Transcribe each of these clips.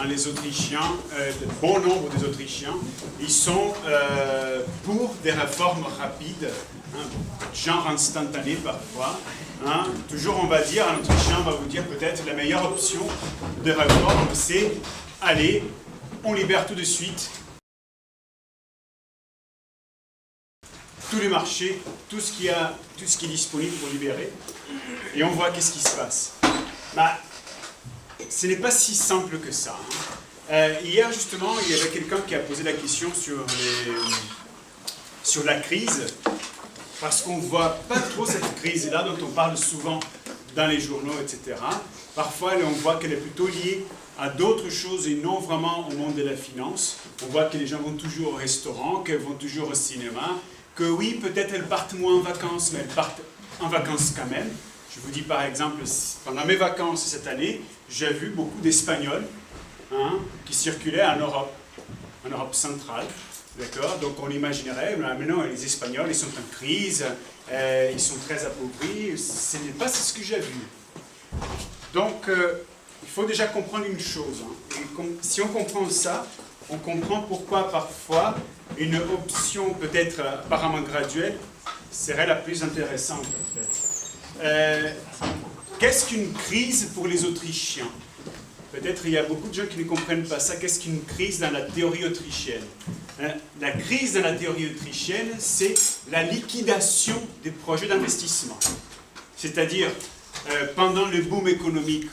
les Autrichiens, le bon nombre des Autrichiens, ils sont pour des réformes rapides, genre instantanées parfois. Toujours on va dire, un Autrichien va vous dire peut-être la meilleure option de réforme, c'est allez, on libère tout de suite tous les marchés, tout ce qui est disponible pour libérer, et on voit qu'est-ce qui se passe. Bah, ce n'est pas si simple que ça. Hier, justement, il y avait quelqu'un qui a posé la question sur la crise, parce qu'on ne voit pas trop cette crise-là, dont on parle souvent dans les journaux, etc. Parfois, on voit qu'elle est plutôt liée à d'autres choses et non vraiment au monde de la finance. On voit que les gens vont toujours au restaurant, qu'ils vont toujours au cinéma, que oui, peut-être elles partent moins en vacances, mais elles partent en vacances quand même. Je vous dis par exemple, pendant mes vacances cette année, j'ai vu beaucoup d'Espagnols qui circulaient en Europe centrale. D'accord? Donc on imaginerait, maintenant les Espagnols, ils sont en crise, ils sont très appauvris. Ce n'est pas ce que j'ai vu. Donc il faut déjà comprendre une chose. Si on comprend ça, on comprend pourquoi parfois une option peut-être apparemment graduelle serait la plus intéressante en fait. Qu'est-ce qu'une crise pour les Autrichiens? Peut-être il y a beaucoup de gens qui ne comprennent pas ça. Qu'est-ce qu'une crise dans la théorie autrichienne? La crise dans la théorie autrichienne, c'est la liquidation des projets d'investissement. C'est-à-dire, pendant le boom économique,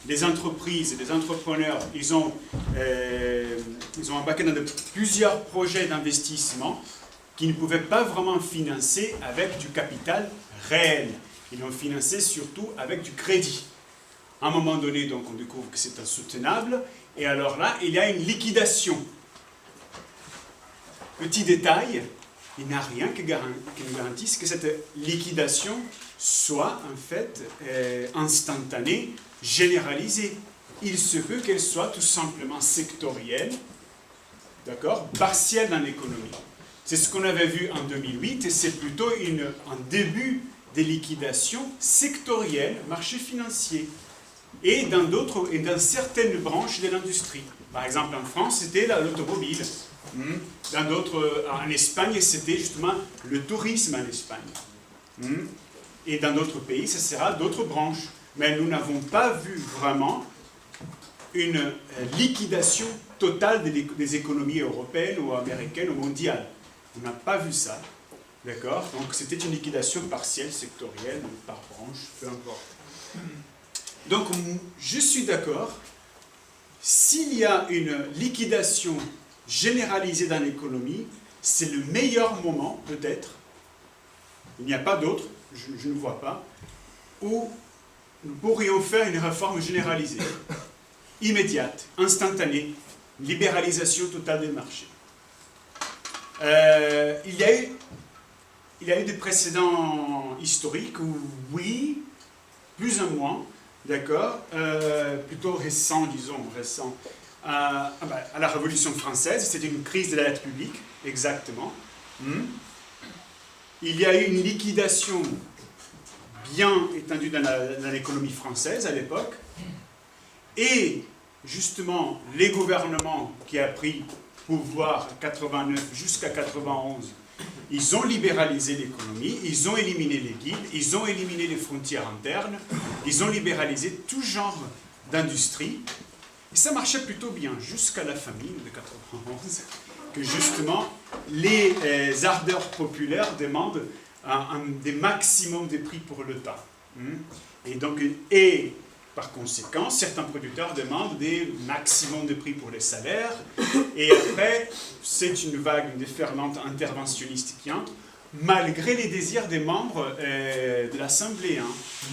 les entreprises, les entrepreneurs, ils ont embarqué dans plusieurs projets d'investissement qui ne pouvaient pas vraiment financer avec du capital réel. Ils l'ont financé surtout avec du crédit. À un moment donné, donc, on découvre que c'est insoutenable, et alors là, il y a une liquidation. Petit détail, il n'y a rien qui nous garantisse que cette liquidation soit en fait instantanée, généralisée. Il se peut qu'elle soit tout simplement sectorielle, d'accord, partielle dans l'économie. C'est ce qu'on avait vu en 2008, et c'est plutôt un début des liquidations sectorielles, marché financier, et dans certaines branches de l'industrie. Par exemple, en France, c'était l'automobile. Dans d'autres, en Espagne, c'était justement le tourisme en Espagne. Et dans d'autres pays, ce sera d'autres branches. Mais nous n'avons pas vu vraiment une liquidation totale des économies européennes ou américaines ou mondiales. On n'a pas vu ça. D'accord? Donc c'était une liquidation partielle, sectorielle, par branche, peu importe. Donc je suis d'accord, s'il y a une liquidation généralisée dans l'économie, c'est le meilleur moment, peut-être, il n'y a pas d'autre, je ne vois pas, où nous pourrions faire une réforme généralisée, immédiate, instantanée, libéralisation totale des marchés. Il y a eu des précédents historiques où, oui, plus ou moins, d'accord, plutôt récent, disons, récent, à la Révolution française, c'était une crise de la dette publique, exactement. Il y a eu une liquidation bien étendue dans l'économie française à l'époque, et justement, les gouvernements qui ont pris pouvoir en 89 jusqu'à 91, ils ont libéralisé l'économie, ils ont éliminé les guildes, ils ont éliminé les frontières internes, ils ont libéralisé tout genre d'industrie. Et ça marchait plutôt bien jusqu'à la famine de 91, que justement les ardeurs populaires demandent des maximums de prix pour le temps. Et par conséquent, certains producteurs demandent des maximums de prix pour les salaires. Et après, c'est une vague, une déferlante interventionniste qui entre, malgré les désirs des membres de l'Assemblée.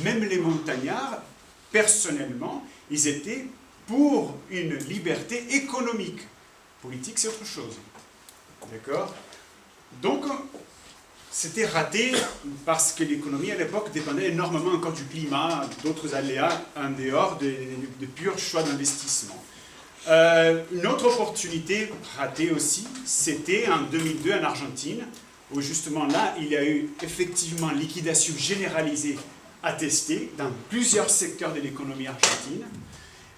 Même les montagnards, personnellement, ils étaient pour une liberté économique. Politique, c'est autre chose. D'accord? Donc, c'était raté parce que l'économie à l'époque dépendait énormément encore du climat, d'autres aléas en dehors de purs choix d'investissement. Une autre opportunité ratée aussi, c'était en 2002 en Argentine, où justement là, il y a eu effectivement liquidation généralisée attestée dans plusieurs secteurs de l'économie argentine.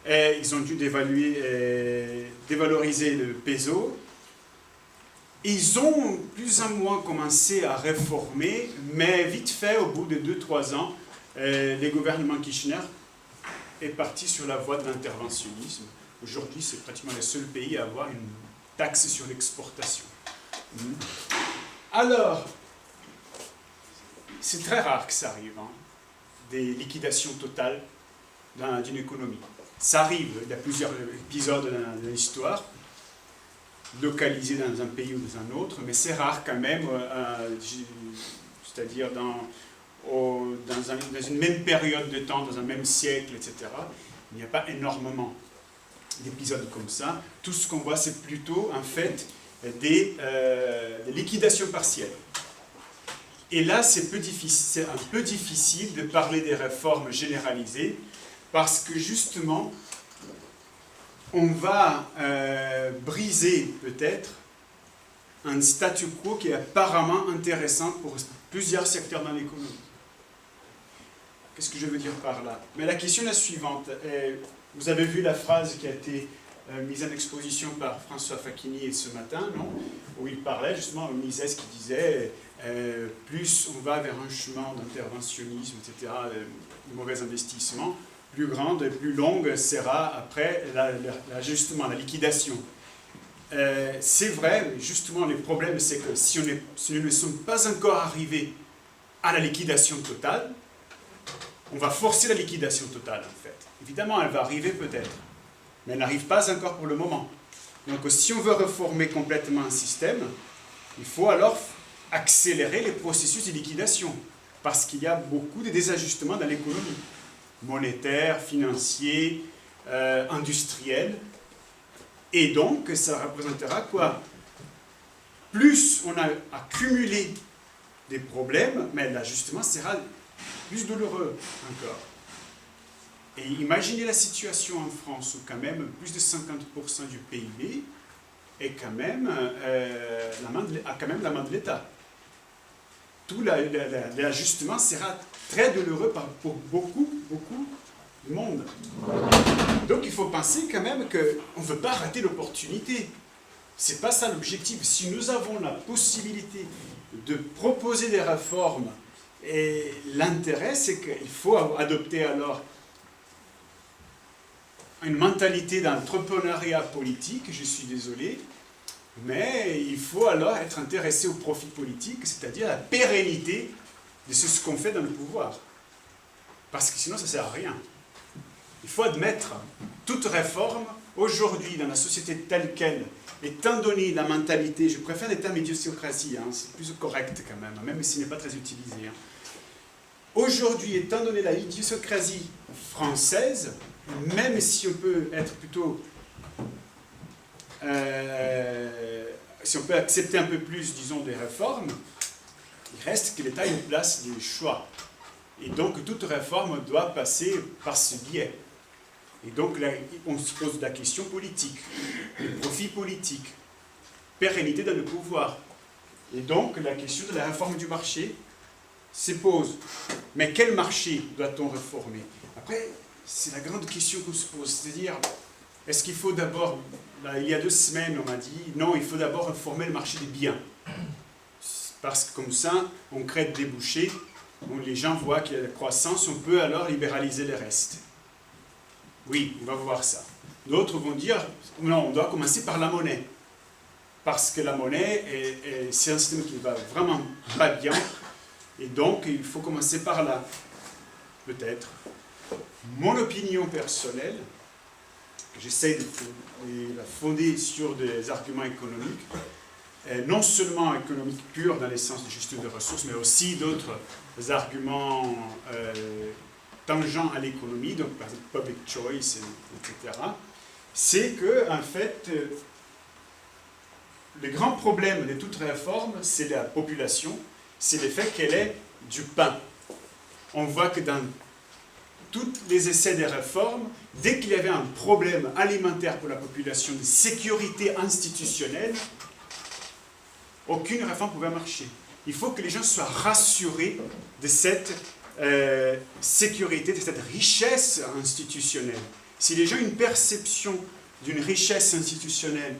Et ils ont dû dévaloriser le peso. Ils ont plus ou moins commencé à réformer, mais vite fait, au bout de 2-3 ans, le gouvernement Kirchner est parti sur la voie de l'interventionnisme. Aujourd'hui, c'est pratiquement le seul pays à avoir une taxe sur l'exportation. Alors, c'est très rare que ça arrive, hein, des liquidations totales d'une économie. Ça arrive, il y a plusieurs épisodes de l'histoire, localisés dans un pays ou dans un autre, mais c'est rare quand même, c'est-à-dire dans une même période de temps, dans un même siècle, etc. Il n'y a pas énormément d'épisodes comme ça. Tout ce qu'on voit, c'est plutôt, en fait, des liquidations partielles. Et là, c'est un peu difficile de parler des réformes généralisées, parce que justement, on va briser peut-être un statu quo qui est apparemment intéressant pour plusieurs secteurs dans l'économie. Qu'est-ce que je veux dire par là? Mais la question est la suivante. Vous avez vu la phrase qui a été mise en exposition par François Facchini ce matin, non? Où il parlait justement au Mises qui disait plus on va vers un chemin d'interventionnisme, etc., de mauvais investissements, plus grande et plus longue sera après l'ajustement, la liquidation. C'est vrai, justement, le problème, c'est que si nous ne sommes pas encore arrivés à la liquidation totale, on va forcer la liquidation totale, en fait. Évidemment, elle va arriver peut-être, mais elle n'arrive pas encore pour le moment. Donc, si on veut reformer complètement un système, il faut alors accélérer les processus de liquidation, parce qu'il y a beaucoup de désajustements dans l'économie, monétaire, financier, industriel. Et donc, ça représentera quoi? Plus on a accumulé des problèmes, mais l'ajustement sera plus douloureux encore. Et imaginez la situation en France où quand même plus de 50% du PIB est quand même la main de l'État. Tout l'ajustement sera très douloureux pour beaucoup de monde. Donc il faut penser quand même qu'on ne veut pas rater l'opportunité. Ce n'est pas ça l'objectif. Si nous avons la possibilité de proposer des réformes, et l'intérêt c'est qu'il faut adopter alors une mentalité d'entrepreneuriat politique, je suis désolé, mais il faut alors être intéressé au profit politique, c'est-à-dire à la pérennité de ce qu'on fait dans le pouvoir. Parce que sinon ça ne sert à rien. Il faut admettre toute réforme, aujourd'hui, dans la société telle qu'elle, étant donné la mentalité, je préfère les termes idiocratie, hein, c'est plus correct quand même s'il n'est pas très utilisé. Hein. Aujourd'hui, étant donné la idiocratie française, même si on peut être plutôt... si on peut accepter un peu plus, disons, des réformes, il reste que l'État ait une place de choix. Et donc, toute réforme doit passer par ce biais. Et donc, là, on se pose la question politique, le profit politique, pérennité dans le pouvoir. Et donc, la question de la réforme du marché se pose. Mais quel marché doit-on réformer? Après, c'est la grande question qu'on se pose. C'est-à-dire, est-ce qu'il faut d'abord... Il y a 2 semaines, on m'a dit, non, il faut d'abord réformer le marché des biens. Parce que comme ça, on crée des débouchés, les gens voient qu'il y a de la croissance, on peut alors libéraliser le reste. Oui, on va voir ça. D'autres vont dire, non, on doit commencer par la monnaie. Parce que la monnaie, c'est un système qui ne va vraiment pas bien. Et donc, il faut commencer par là. Peut-être. Mon opinion personnelle, que j'essaie de la fonder sur des arguments économiques, non seulement économiques purs dans le sens de gestion de ressources, mais aussi d'autres arguments tangents à l'économie, donc par exemple public choice, etc., c'est que, en fait, le grand problème de toute réforme, c'est la population, c'est le fait qu'elle ait du pain. On voit que dans tous les essais des réformes, dès qu'il y avait un problème alimentaire pour la population, de sécurité institutionnelle, aucune réforme ne pouvait marcher. Il faut que les gens soient rassurés de cette sécurité, de cette richesse institutionnelle. Si les gens ont une perception d'une richesse institutionnelle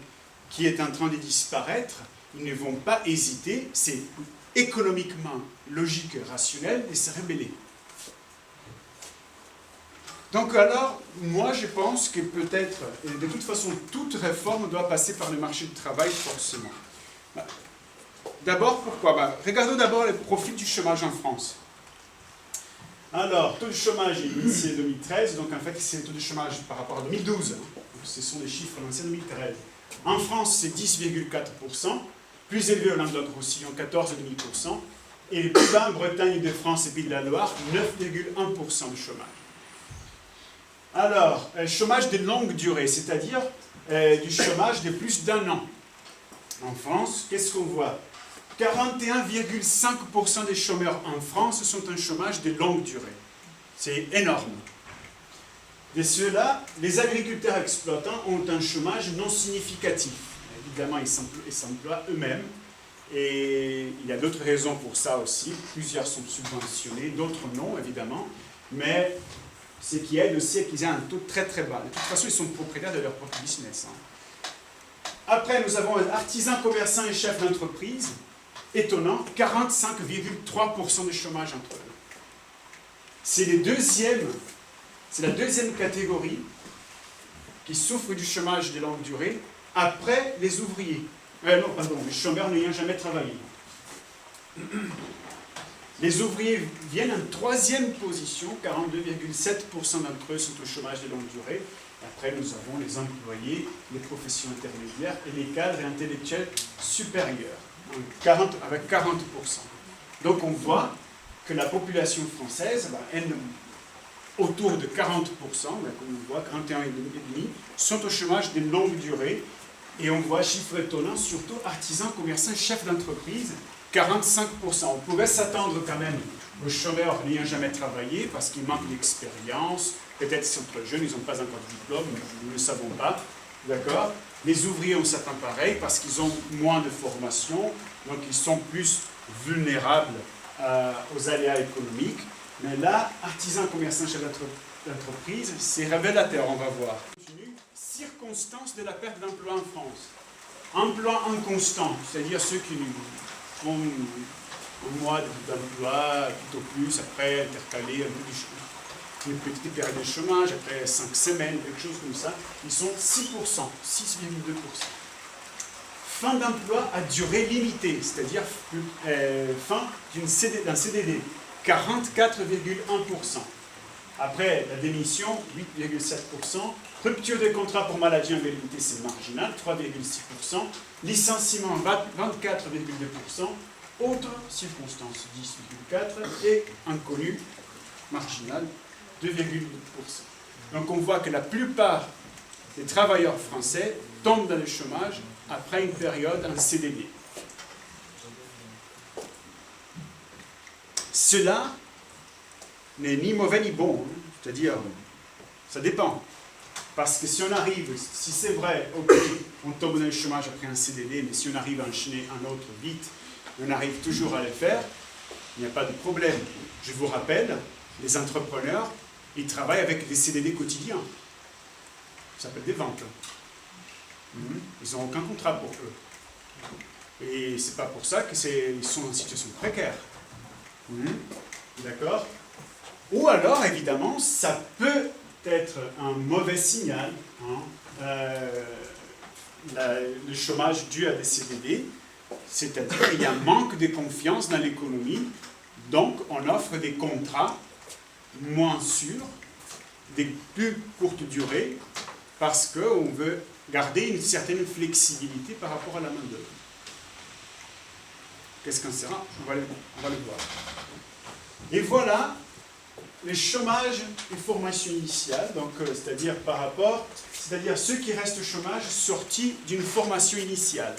qui est en train de disparaître, ils ne vont pas hésiter, c'est économiquement logique et rationnel, de se rebeller. Donc alors, moi je pense que peut-être, et de toute façon, toute réforme doit passer par le marché du travail forcément. D'abord, pourquoi? Regardons d'abord les profils du chômage en France. Alors, taux de chômage est initié en 2013, donc en fait c'est le taux de chômage par rapport à 2012. Ce sont les chiffres lancés en 2013. En France, c'est 10,4%, plus élevé au Languedoc-Roussillon, 14,5%, et les plus bas en Bretagne, Île-de-France et Pays de la Loire, 9,1% de chômage. Alors, chômage de longue durée, c'est-à-dire du chômage de plus d'un an. En France, qu'est-ce qu'on voit? 41,5% des chômeurs en France sont un chômage de longue durée. C'est énorme. De ceux-là, les agriculteurs exploitants ont un chômage non significatif. Évidemment, ils s'emploient eux-mêmes. Et il y a d'autres raisons pour ça aussi. Plusieurs sont subventionnés, d'autres non, évidemment. Mais ce qui aide aussi à qu'ils aient un taux très très bas. De toute façon, ils sont propriétaires de leur propre business. Après, nous avons artisans, commerçants et chefs d'entreprise. Étonnant, 45,3% de chômage entre eux. C'est la deuxième catégorie qui souffre du chômage de longue durée après les ouvriers. Les chômeurs n'ayant jamais travaillé. Les ouvriers viennent en troisième position, 42,7% d'entre eux sont au chômage de longue durée. Après, nous avons les employés, les professions intermédiaires et les cadres et intellectuels supérieurs, avec 40%. Donc on voit que la population française, autour de 40%, comme on voit, 41,5%, sont au chômage de longue durée. Et on voit, chiffre étonnant, surtout artisans, commerçants, chefs d'entreprise, 45%. On pourrait s'attendre quand même aux chômeurs n'ayant jamais travaillé parce qu'ils manquent d'expérience. Peut-être qu'ils sont trop jeunes, ils n'ont pas encore de diplôme, nous ne le savons pas. D'accord? Les ouvriers, on s'attend pareil parce qu'ils ont moins de formation, donc ils sont plus vulnérables aux aléas économiques. Mais là, artisans, commerçants, chefs d'entreprise, c'est révélateur, on va voir. Circonstances de la perte d'emploi en France. Emploi inconstant, c'est-à-dire ceux qui font un mois d'emploi, tout au plus, après intercaler un peu une petite période de chômage, après 5 semaines, quelque chose comme ça, ils sont 6%, 6,2%. Fin d'emploi à durée limitée, c'est-à-dire fin d'un CDD, 44,1%. Après la démission, 8,7%. Rupture de contrat pour maladie invalidité, c'est marginal, 3,6%. Licenciement, 24,2%. Autres circonstances, 10,4%. Et inconnu, marginal, 2,2%. Donc on voit que la plupart des travailleurs français tombent dans le chômage après une période en CDD. Cela n'est ni mauvais ni bon, c'est-à-dire, ça dépend. Parce que si on arrive, si c'est vrai, ok, on tombe dans le chômage après un CDD, mais si on arrive à enchaîner un autre vite, on arrive toujours à le faire, il n'y a pas de problème. Je vous rappelle, les entrepreneurs, ils travaillent avec des CDD quotidiens. Ça s'appelle des ventes. Ils n'ont aucun contrat pour eux. Et c'est pas pour ça qu'ils sont en situation précaire. D'accord? Ou alors, évidemment, ça peut être un mauvais signal, le chômage dû à des CDD, c'est-à-dire qu'il y a un manque de confiance dans l'économie, donc on offre des contrats moins sûrs, des plus courtes durées, parce qu'on veut garder une certaine flexibilité par rapport à la main-d'œuvre. Qu'est-ce qu'un sera? On va le voir. Et voilà le chômage et formation initiale, donc c'est-à-dire ceux qui restent au chômage sortis d'une formation initiale.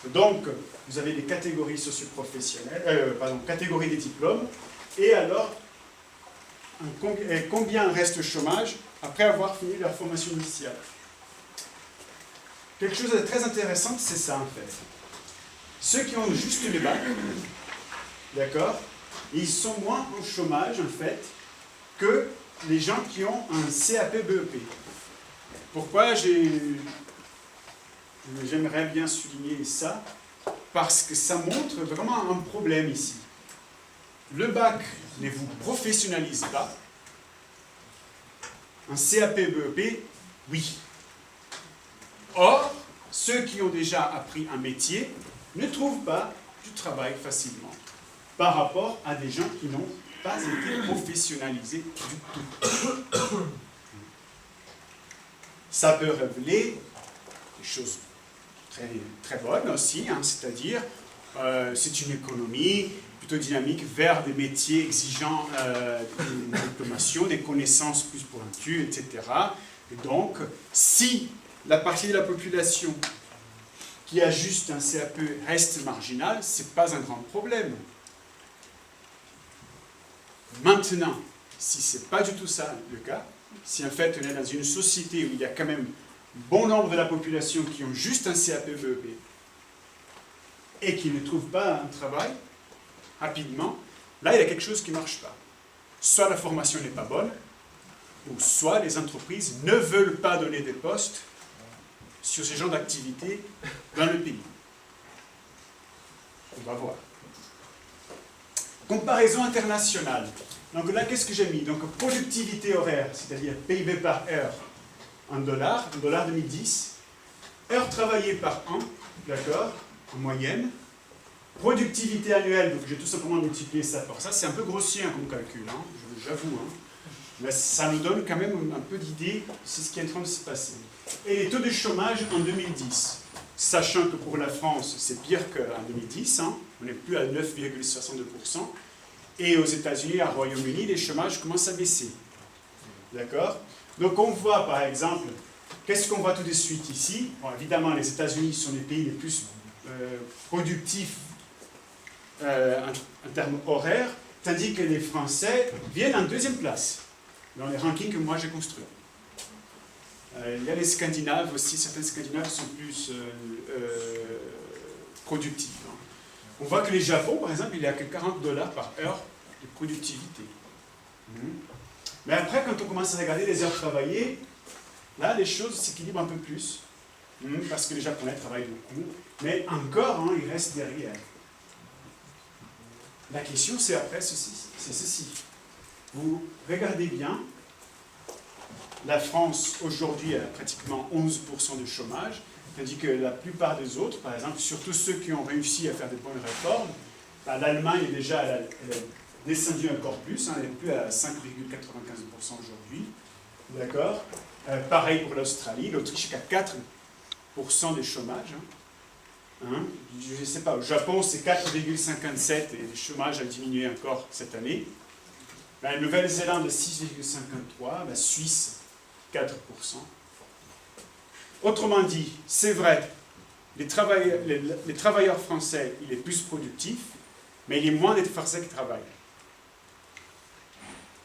Donc, vous avez des catégories socio-professionnelles, catégories des diplômes, et alors, combien restent au chômage après avoir fini leur formation initiale? Quelque chose de très intéressant, c'est ça en fait. Ceux qui ont juste le bac, d'accord, ils sont moins au chômage en fait que les gens qui ont un CAP-BEP. Pourquoi j'aimerais bien souligner ça? Parce que ça montre vraiment un problème ici. Le bac ne vous professionnalise pas. Un CAP-BEP, oui. Or, ceux qui ont déjà appris un métier ne trouvent pas du travail facilement par rapport à des gens qui n'ont pas été professionnalisés du tout. Ça peut révéler des choses très, très bonnes aussi, hein, c'est-à-dire c'est une économie plutôt dynamique vers des métiers exigeant une diplomation, des connaissances plus pointues, etc. Et donc, si la partie de la population qui a juste un CAP reste marginale, ce n'est pas un grand problème. Maintenant, si ce n'est pas du tout ça le cas, si en fait on est dans une société où il y a quand même bon nombre de la population qui ont juste un CAP-BEP et qui ne trouvent pas un travail rapidement, là il y a quelque chose qui ne marche pas. Soit la formation n'est pas bonne, ou soit les entreprises ne veulent pas donner des postes sur ce genre d'activité dans le pays. On va voir. Comparaison internationale. Donc là, qu'est-ce que j'ai mis? Donc productivité horaire, c'est-à-dire PIB par heure en dollars 2010. Heures travaillées par an, d'accord, en moyenne. Productivité annuelle, donc j'ai tout simplement multiplié ça par ça. C'est un peu grossier hein, comme calcul, hein, j'avoue. Hein. Mais ça nous donne quand même un peu d'idée de ce qui est en train de se passer. Et les taux de chômage en 2010. Sachant que pour la France, c'est pire qu'en 2010, hein, on n'est plus à 9,62%. Et aux États-Unis, au Royaume-Uni, les chômages commencent à baisser. D'accord? Donc on voit par exemple, qu'est-ce qu'on voit tout de suite ici? Bon, évidemment, les États-Unis sont les pays les plus productifs en termes horaires, tandis que les Français viennent en deuxième place dans les rankings que moi j'ai construits. Il y a les Scandinaves aussi, certains Scandinaves sont plus productifs. Hein. On voit que les Japon, par exemple, il n'y a que $40 par heure de productivité. Mais après, quand on commence à regarder les heures travaillées, là, les choses s'équilibrent un peu plus. Parce que les Japonais travaillent beaucoup. Mais encore, hein, ils restent derrière. La question, c'est après ceci. Vous regardez bien, la France, aujourd'hui, a pratiquement 11% de chômage, tandis que la plupart des autres, par exemple, surtout ceux qui ont réussi à faire des bonnes réformes, bah, l'Allemagne est déjà elle est descendue encore plus, hein, elle n'est plus à 5,95% aujourd'hui. D'accord? Pareil pour l'Australie, l'Autriche est à 4% de chômage. Je ne sais pas, au Japon c'est 4,57 et le chômage a diminué encore cette année. La Nouvelle-Zélande 6,53, la Suisse 4%. Autrement dit, c'est vrai, les travailleurs français, il est plus productif, mais il y a moins de Français qui travaillent.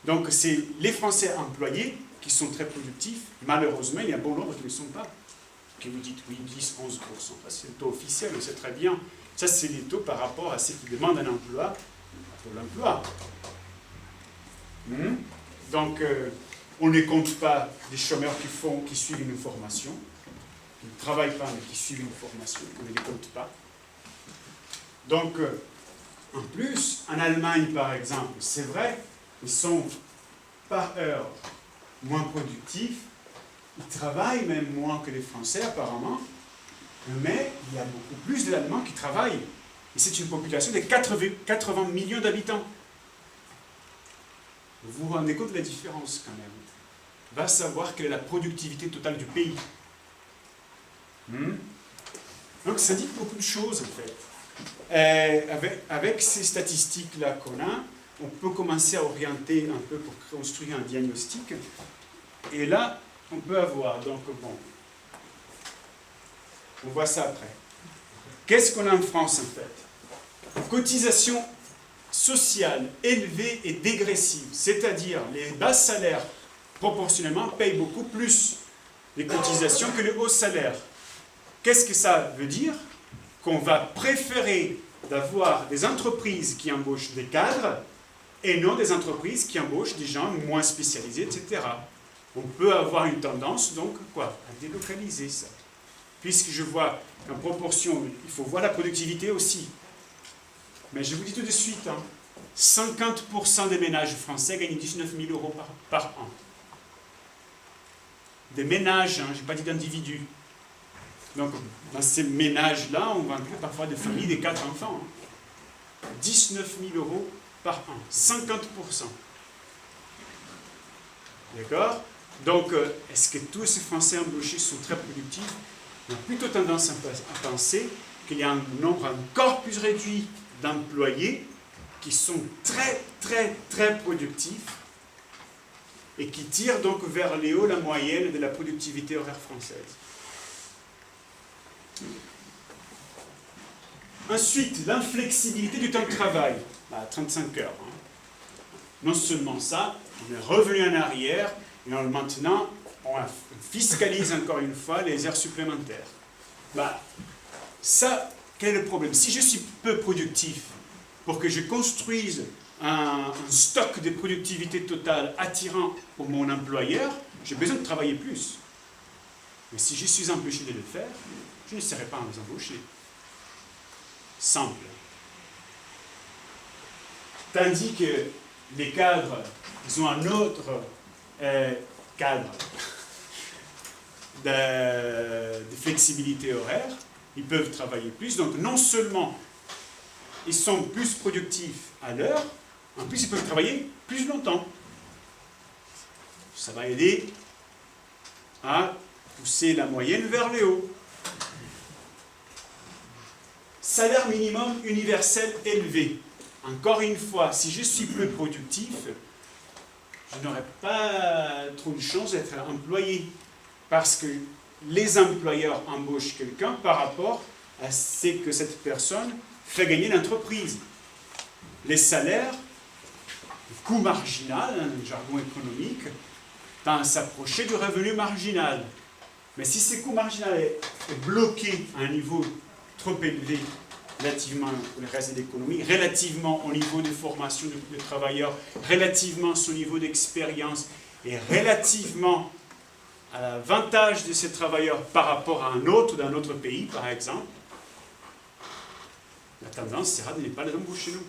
Donc c'est les Français employés qui sont très productifs, malheureusement il y a bon nombre qui ne le sont pas. Que vous dites oui, 10, 11%, c'est le taux officiel, on sait très bien. Ça c'est les taux par rapport à ceux qui demandent un emploi pour l'emploi. Donc on ne compte pas des chômeurs qui suivent une formation, qui ne travaillent pas mais qui suivent une formation, on ne les compte pas. Donc en plus, en Allemagne par exemple, c'est vrai, ils sont par heure moins productifs, ils travaillent même moins que les Français apparemment, mais il y a beaucoup plus d'Allemands qui travaillent. Et c'est une population de 80 millions d'habitants. Vous vous rendez compte de la différence quand même. Va savoir quelle est la productivité totale du pays. Donc ça dit beaucoup de choses en fait. Avec ces statistiques-là qu'on a, on peut commencer à orienter un peu pour construire un diagnostic. Et là, on peut avoir, donc bon, on voit ça après. Qu'est-ce qu'on a en France en fait? Cotisation sociale élevée et dégressive, c'est-à-dire les bas salaires proportionnellement payent beaucoup plus les cotisations que les hauts salaires. Qu'est-ce que ça veut dire? Qu'on va préférer d'avoir des entreprises qui embauchent des cadres et non des entreprises qui embauchent des gens moins spécialisés, etc. On peut avoir une tendance, donc, quoi, à délocaliser ça. Puisque je vois qu'en proportion, il faut voir la productivité aussi. Mais je vous dis tout de suite, hein, 50% des ménages français gagnent 19 000 euros par an. Des ménages, hein, je n'ai pas dit d'individus. Donc, dans ces ménages-là, on va inclure parfois des familles de 4 enfants. Hein. 19 000 euros par an, 50%. D'accord? Donc, est-ce que tous ces Français embauchés sont très productifs? On a plutôt tendance à penser qu'il y a un nombre encore plus réduit d'employés qui sont très, très, très productifs et qui tirent donc vers le haut la moyenne de la productivité horaire française. Ensuite, l'inflexibilité du temps de travail, à 35 heures. Hein. Non seulement ça, on est revenu en arrière, et maintenant, on fiscalise encore une fois les heures supplémentaires. Ça, quel est le problème? Si je suis peu productif, pour que je construise un stock de productivité totale attirant pour mon employeur, j'ai besoin de travailler plus. Mais si je suis empêché de le faire, je ne serai pas à vous embaucher. Simple. Tandis que les cadres, ils ont un autre cadre de flexibilité horaire, ils peuvent travailler plus, donc non seulement ils sont plus productifs à l'heure, en plus ils peuvent travailler plus longtemps. Ça va aider à pousser la moyenne vers le haut. Salaire minimum universel élevé. Encore une fois, si je suis peu productif, je n'aurai pas trop de chance d'être employé. Parce que les employeurs embauchent quelqu'un par rapport à ce que cette personne fait gagner l'entreprise. Les salaires, le coût marginal, hein, le jargon économique, tend à s'approcher du revenu marginal. Mais si ce coût marginal est bloqué à un niveau trop élevé relativement au reste de l'économie, relativement au niveau de formation des travailleurs, relativement à son niveau d'expérience et relativement à l'avantage de ces travailleurs par rapport à un autre d'un autre pays, par exemple, la tendance sera de ne pas les embaucher non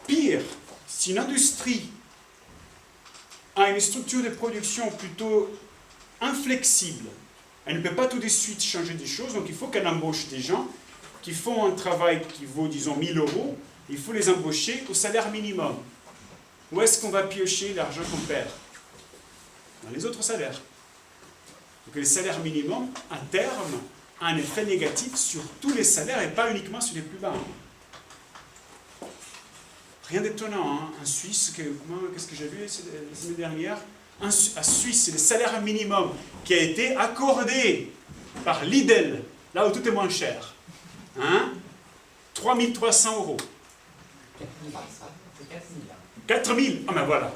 plus. Pire, si une industrie a une structure de production plutôt inflexible, elle ne peut pas tout de suite changer des choses, donc il faut qu'elle embauche des gens qui font un travail qui vaut, disons, 1 000 euros, il faut les embaucher au salaire minimum. Où est-ce qu'on va piocher l'argent qu'on perd? Dans les autres salaires. Donc le salaire minimum, à terme, a un effet négatif sur tous les salaires et pas uniquement sur les plus bas. Rien d'étonnant, hein. En Suisse, qu'est-ce que j'ai vu la semaine dernière? En Suisse, c'est le salaire minimum qui a été accordé par Lidl, là où tout est moins cher. Hein? 3 300 euros. 4 000. Ah ben voilà.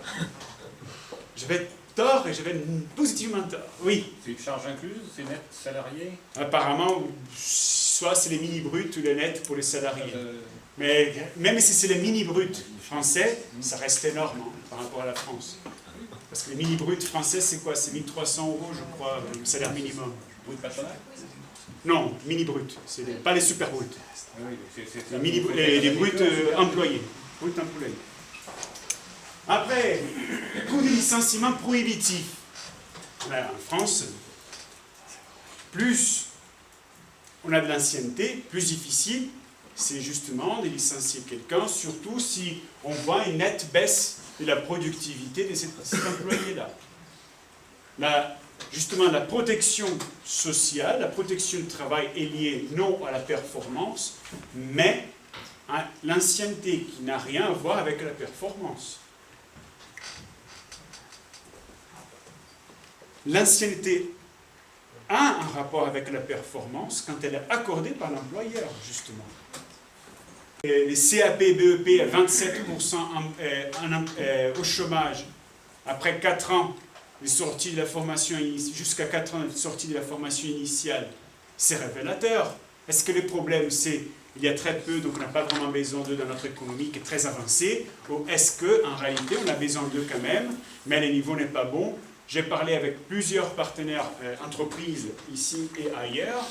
J'avais tort et j'avais positivement tort. Oui. C'est charge incluse, c'est net salarié? Apparemment, soit c'est les mini-bruts ou les nets pour les salariés. Mais même si c'est les mini-bruts français, ça reste énorme hein, par rapport à la France. Parce que les mini-bruts français, c'est quoi? C'est 1 300 euros, je crois, le salaire minimum. Brut personnel? Non, mini-bruts. Pas les super-bruts. Oui, Les bruts employés. Bruts employés. Après, coût des licenciements prohibitifs. En France, plus on a de l'ancienneté, plus difficile, c'est justement de licencier quelqu'un, surtout si on voit une nette baisse de la productivité de cet employé-là. Justement, la protection sociale, la protection du travail est liée non à la performance, mais à l'ancienneté qui n'a rien à voir avec la performance. L'ancienneté a un rapport avec la performance quand elle est accordée par l'employeur, justement. Les CAP, BEP à 27% au chômage, après 4 ans de sortie de la formation jusqu'à 4 ans de sortie de la formation initiale, c'est révélateur. Est-ce que le problème, c'est il y a très peu, donc on n'a pas vraiment besoin d'eux dans notre économie qui est très avancée, ou est-ce qu'en réalité on a besoin d'eux quand même, mais le niveau n'est pas bon. J'ai parlé avec plusieurs partenaires entreprises ici et ailleurs.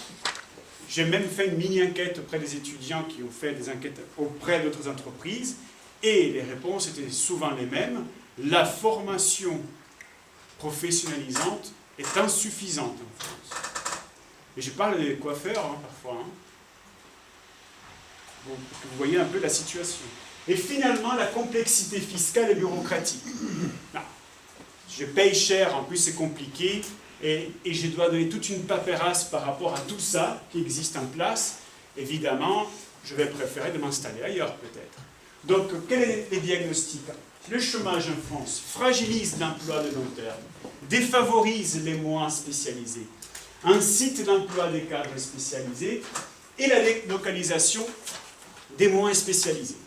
J'ai même fait une mini-enquête auprès des étudiants qui ont fait des enquêtes auprès d'autres entreprises, et les réponses étaient souvent les mêmes. La formation professionnalisante est insuffisante en France. Et je parle des coiffeurs parfois. Pour que vous voyez un peu la situation. Et finalement, la complexité fiscale et bureaucratique. Non. Je paye cher, en plus c'est compliqué, et je dois donner toute une paperasse par rapport à tout ça qui existe en place. Évidemment, je vais préférer de m'installer ailleurs peut-être. Donc, quel est le diagnostic? Le chômage en France fragilise l'emploi de long terme, défavorise les moins spécialisés, incite l'emploi des cadres spécialisés et la délocalisation des moins spécialisés.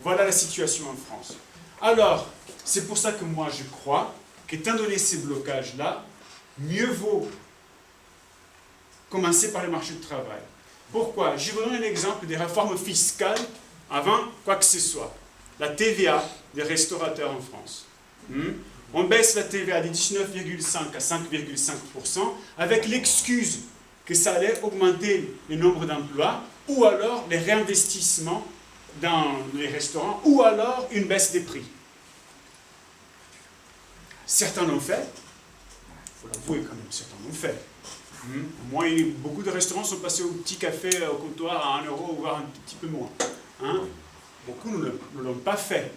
Voilà la situation en France. Alors, c'est pour ça que moi je crois qu'étant donné ces blocages-là, mieux vaut commencer par le marché du travail. Pourquoi? Je vous donne un exemple des réformes fiscales avant quoi que ce soit. La TVA des restaurateurs en France. On baisse la TVA de 19,5 à 5,5% avec l'excuse que ça allait augmenter le nombre d'emplois ou alors les réinvestissements dans les restaurants ou alors une baisse des prix. Certains l'ont fait, il faut l'avouer quand même, certains l'ont fait. Moi, beaucoup de restaurants sont passés au petit café au comptoir à 1 euro, voire un petit peu moins. Beaucoup ne l'ont pas fait.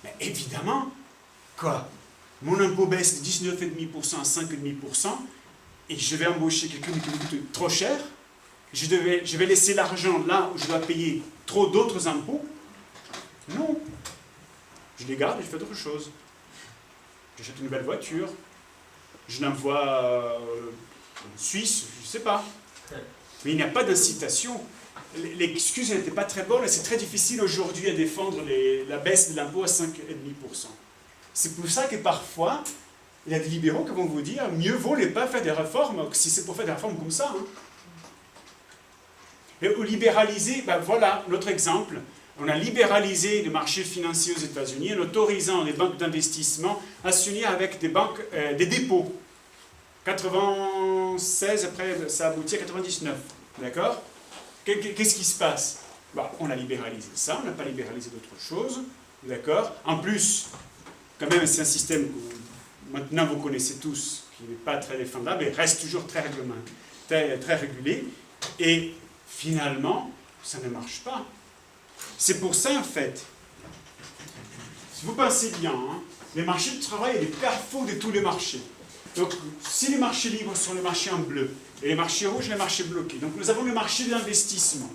Mais évidemment, quoi? Mon impôt baisse de 19,5% à 5,5% et je vais embaucher quelqu'un qui me coûte trop cher. Je vais laisser l'argent là où je dois payer trop d'autres impôts. Non. Je les garde et je fais autre chose. J'achète une nouvelle voiture. Je l'envoie en Suisse, je ne sais pas. Mais il n'y a pas d'incitation. L'excuse n'était pas très bonne et c'est très difficile aujourd'hui à défendre la baisse de l'impôt à 5,5%. C'est pour ça que parfois, il y a des libéraux qui vont vous dire mieux vaut ne pas faire des réformes si c'est pour faire des réformes comme ça. Et au libéraliser, ben voilà notre exemple. On a libéralisé le marché financier aux États-Unis en autorisant les banques d'investissement à s'unir avec des banques, des dépôts. 96, après ça aboutit à 99. D'accord? Qu'est-ce qui se passe? On a libéralisé ça, on n'a pas libéralisé d'autres choses. D'accord? En plus, quand même, c'est un système que maintenant vous connaissez tous, qui n'est pas très défendable, et reste toujours très régulé. Et finalement, ça ne marche pas. C'est pour ça, en fait, si vous pensez bien, les marchés du travail est le carrefour de tous les marchés. Donc, si les marchés libres sont les marchés en bleu, et les marchés rouges, les marchés bloqués. Donc, nous avons le marché de l'investissement.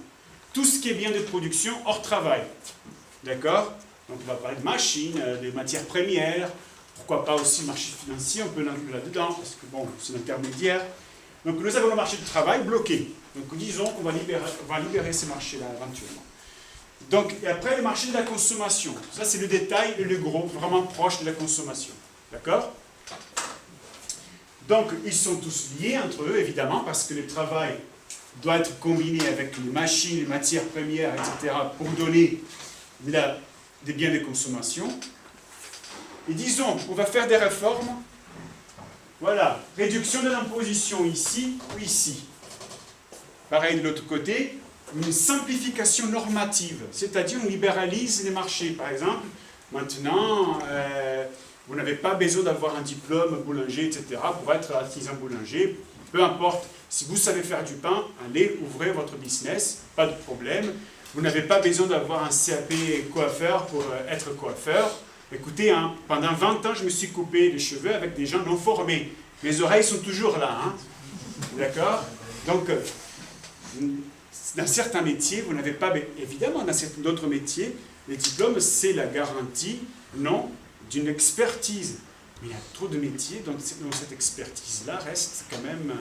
Tout ce qui est bien de production hors travail. D'accord? Donc, on va parler de machines, des matières premières. Pourquoi pas aussi le marché financier, on peut l'inclure là-dedans, parce que bon, c'est l'intermédiaire. Donc, nous avons le marché du travail bloqué. Donc, disons qu'on va libérer ces marchés-là éventuellement. Donc, et après, le marché de la consommation. Ça, c'est le détail et le gros, vraiment proche de la consommation. D'accord? Donc, ils sont tous liés entre eux, évidemment, parce que le travail doit être combiné avec les machines, les matières premières, etc., pour donner des biens de consommation. Et disons, on va faire des réformes. Voilà, réduction de l'imposition ici ou ici. Pareil de l'autre côté, une simplification normative, c'est-à-dire on libéralise les marchés. Par exemple, maintenant, vous n'avez pas besoin d'avoir un diplôme boulanger, etc., pour être artisan boulanger. Peu importe, si vous savez faire du pain, allez, ouvrez votre business, pas de problème. Vous n'avez pas besoin d'avoir un CAP coiffeur pour être coiffeur. Écoutez, pendant 20 ans, je me suis coupé les cheveux avec des gens non formés. Mes oreilles sont toujours là. D'accord? Donc, dans certains métiers, vous n'avez pas... Évidemment, dans d'autres métiers, les diplômes, c'est la garantie, non, d'une expertise. Mais il y a trop de métiers dont cette expertise-là reste quand même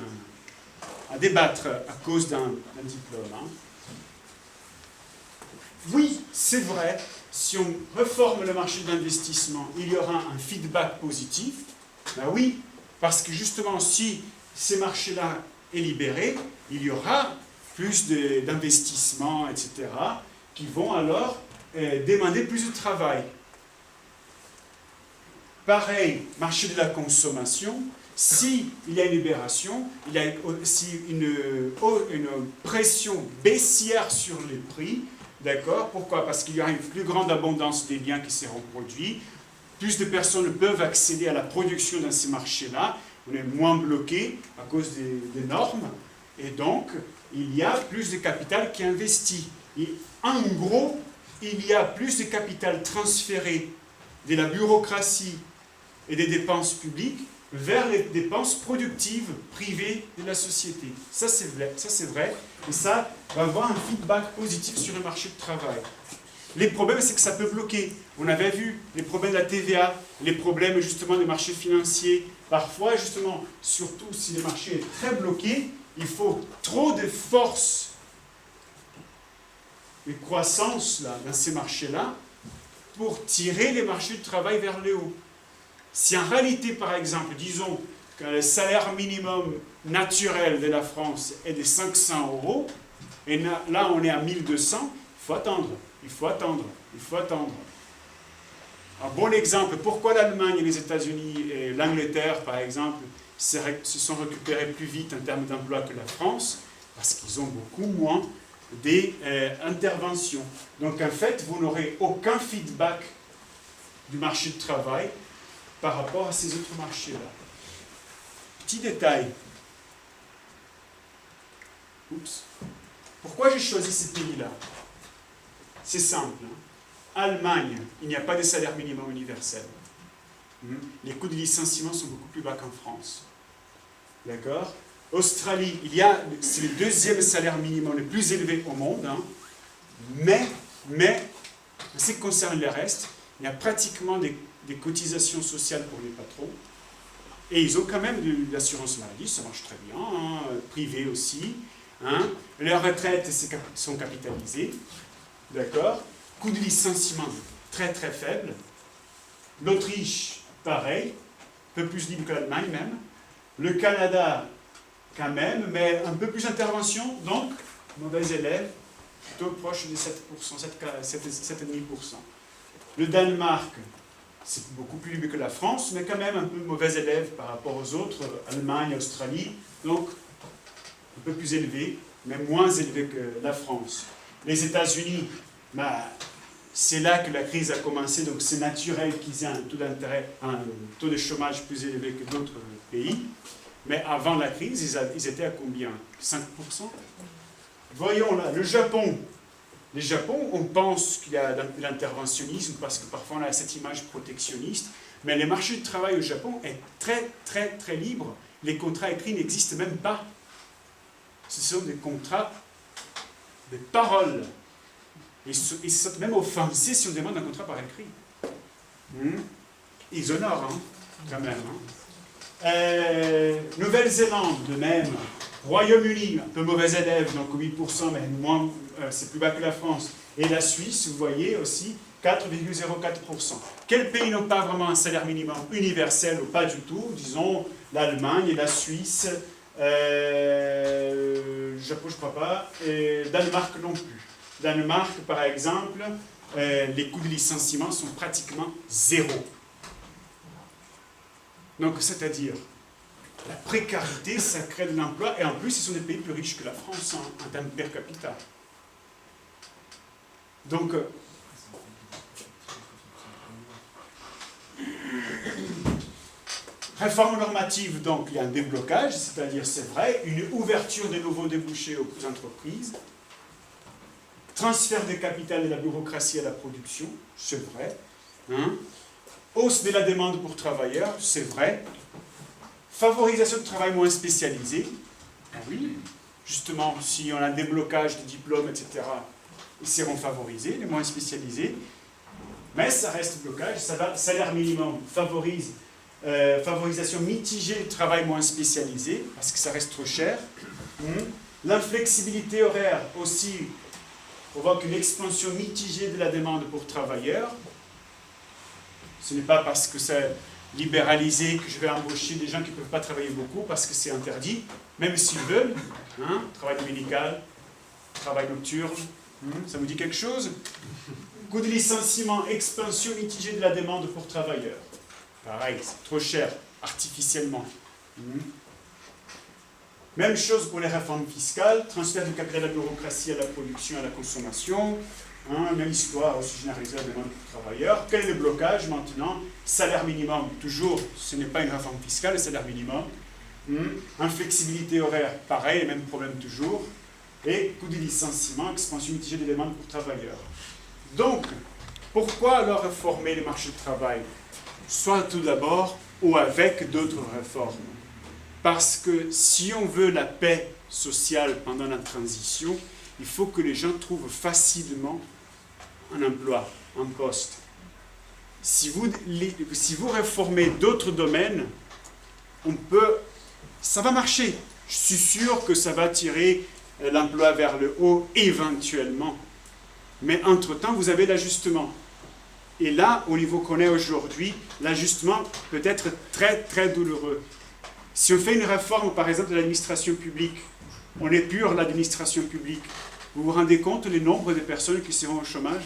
à débattre à cause d'un diplôme. Oui, c'est vrai, si on reforme le marché de l'investissement, il y aura un feedback positif. Ben oui, parce que justement, si ces marchés-là est libéré, il y aura plus d'investissements, etc., qui vont alors demander plus de travail. Pareil, marché de la consommation, s'il y a une libération, il y a aussi une pression baissière sur les prix, d'accord? Pourquoi? Parce qu'il y a une plus grande abondance des biens qui seront produits, plus de personnes peuvent accéder à la production dans ces marchés-là, on est moins bloqué à cause des normes, et donc il y a plus de capital qui est investi. Et en gros, il y a plus de capital transféré de la bureaucratie et des dépenses publiques vers les dépenses productives privées de la société. Ça c'est vrai, et ça va avoir un feedback positif sur le marché du travail. Les problèmes, c'est que ça peut bloquer. On avait vu les problèmes de la TVA, les problèmes justement des marchés financiers. Parfois, justement, surtout si le marché est très bloqué, il faut trop de force et croissance là, dans ces marchés-là pour tirer les marchés du travail vers le haut. Si en réalité, par exemple, disons que le salaire minimum naturel de la France est de 500 €, et là on est à 1200, il faut attendre, il faut attendre, il faut attendre. Un bon exemple, pourquoi l'Allemagne et les États-Unis et l'Angleterre, par exemple, se sont récupérés plus vite en termes d'emploi que la France? Parce qu'ils ont beaucoup moins d'interventions. Donc en fait, vous n'aurez aucun feedback du marché du travail par rapport à ces autres marchés-là. Petit détail. Oups. Pourquoi j'ai choisi ces pays-là? C'est simple. Hein? Allemagne, il n'y a pas de salaire minimum universel. Les coûts de licenciement sont beaucoup plus bas qu'en France. D'accord? Australie, c'est le deuxième salaire minimum le plus élevé au monde. Hein? Mais, en ce qui concerne le reste, il y a pratiquement des cotisations sociales pour les patrons. Et ils ont quand même de l'assurance maladie, ça marche très bien, hein, privé aussi. Hein. Leurs retraites sont capitalisées. D'accord? Coût de licenciement très très faible. L'Autriche, pareil, un peu plus libre que l'Allemagne même. Le Canada, quand même, mais un peu plus d'intervention, donc mauvais élève, plutôt proche de 7%, 7,5%. Le Danemark, c'est beaucoup plus libre que la France, mais quand même un peu mauvais élève par rapport aux autres, Allemagne, Australie, donc un peu plus élevé, mais moins élevé que la France. Les États-Unis, c'est là que la crise a commencé, donc c'est naturel qu'ils aient un taux d'intérêt, un taux de chômage plus élevé que d'autres pays. Mais avant la crise, ils étaient à combien? 5%? Voyons là, le Japon. Le Japon, on pense qu'il y a de l'interventionnisme parce que parfois on a cette image protectionniste, mais le marché du travail au Japon est très très très libre. Les contrats écrits n'existent même pas. Ce sont des contrats de parole. Ils sont même offensés si on demande un contrat par écrit. Ils honorent, hein, quand même. Hein. Nouvelle-Zélande, de même. Royaume-Uni, un peu mauvais élève, donc 8%, mais moins, c'est plus bas que la France. Et la Suisse, vous voyez aussi, 4,04%. Quels pays n'ont pas vraiment un salaire minimum universel ou pas du tout? Disons l'Allemagne et la Suisse, Japon, je ne crois pas, et Danemark non plus. Danemark, par exemple, les coûts de licenciement sont pratiquement zéro. Donc, c'est-à-dire, la précarité, ça crée de l'emploi, et en plus, ce sont des pays plus riches que la France en termes per capita. Donc, réforme normative, donc, il y a un déblocage, c'est-à-dire, c'est vrai, une ouverture de nouveaux débouchés aux entreprises, transfert de capital de la bureaucratie à la production, c'est vrai, hein. Hausse de la demande pour travailleurs, c'est vrai, favorisation de travail moins spécialisé, ah oui, justement, si on a un déblocage de diplômes, etc., ils seront favorisés, les moins spécialisés, mais ça reste blocage, salaire minimum favorise, favorisation mitigée du travail moins spécialisé, parce que ça reste trop cher, l'inflexibilité horaire aussi provoque une expansion mitigée de la demande pour travailleurs. Ce n'est pas parce que c'est libéralisé que je vais embaucher des gens qui ne peuvent pas travailler beaucoup, parce que c'est interdit, même s'ils veulent, hein, travail médical, travail nocturne. Ça vous dit quelque chose? Coût de licenciement, expansion mitigée de la demande pour travailleurs. Pareil, c'est trop cher, artificiellement. Même chose pour les réformes fiscales, transfert du capital de la bureaucratie à la production et à la consommation. Même histoire, aussi généralisée à la demande pour travailleurs. Quel est le blocage maintenant? Salaire minimum, toujours, ce n'est pas une réforme fiscale, le salaire minimum. Inflexibilité horaire, pareil, les mêmes problèmes toujours. Et coût du licenciement, expansion mitigée des demandes pour travailleurs. Donc, pourquoi alors réformer les marchés de travail? Soit tout d'abord, ou avec d'autres réformes. Parce que si on veut la paix sociale pendant la transition, il faut que les gens trouvent facilement un emploi, un poste. Si vous réformez d'autres domaines, ça va marcher. Je suis sûr que ça va tirer l'emploi vers le haut éventuellement. Mais entre-temps, vous avez l'ajustement. Et là, au niveau qu'on est aujourd'hui, l'ajustement peut être très, très douloureux. Si on fait une réforme, par exemple, de l'administration publique, on épure l'administration publique, vous vous rendez compte du nombre de personnes qui seront au chômage?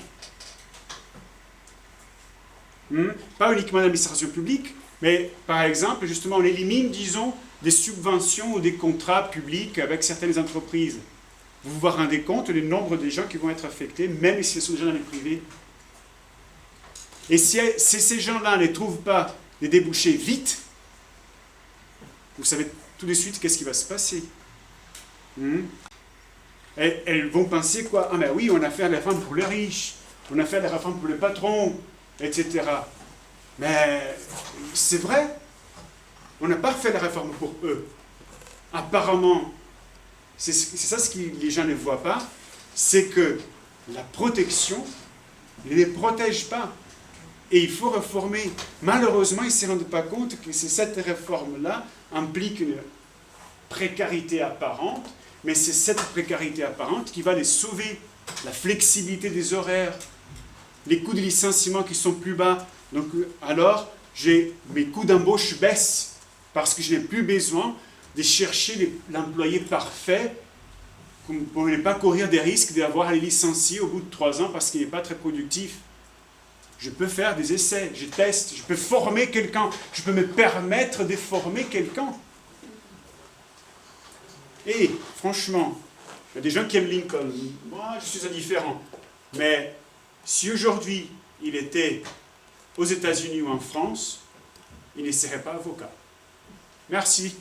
Pas uniquement l'administration publique, mais par exemple, justement, on élimine, disons, des subventions ou des contrats publics avec certaines entreprises. Vous vous rendez compte du nombre de gens qui vont être affectés, même si ce sont déjà dans les privés. Et si ces gens-là ne trouvent pas des débouchés vite, vous savez tout de suite qu'est-ce qui va se passer. Et elles vont penser quoi? Ah ben oui, on a fait la réforme pour les riches, on a fait la réforme pour les patrons, etc. Mais c'est vrai, on n'a pas fait la réforme pour eux. Apparemment, c'est ça ce que les gens ne voient pas, c'est que la protection ne les protège pas. Et il faut réformer. Malheureusement, ils ne se rendent pas compte que cette réforme-là implique une précarité apparente, mais c'est cette précarité apparente qui va les sauver. La flexibilité des horaires, les coûts de licenciement qui sont plus bas. Donc, alors, mes coûts d'embauche baissent parce que je n'ai plus besoin de chercher l'employé parfait pour ne pas courir des risques d'avoir à les licencier au bout de 3 ans parce qu'il n'est pas très productif. Je peux faire des essais, je teste, je peux former quelqu'un, je peux me permettre de former quelqu'un. Et franchement, il y a des gens qui aiment Lincoln. Moi, je suis indifférent. Mais si aujourd'hui, il était aux États-Unis ou en France, il ne serait pas avocat. Merci.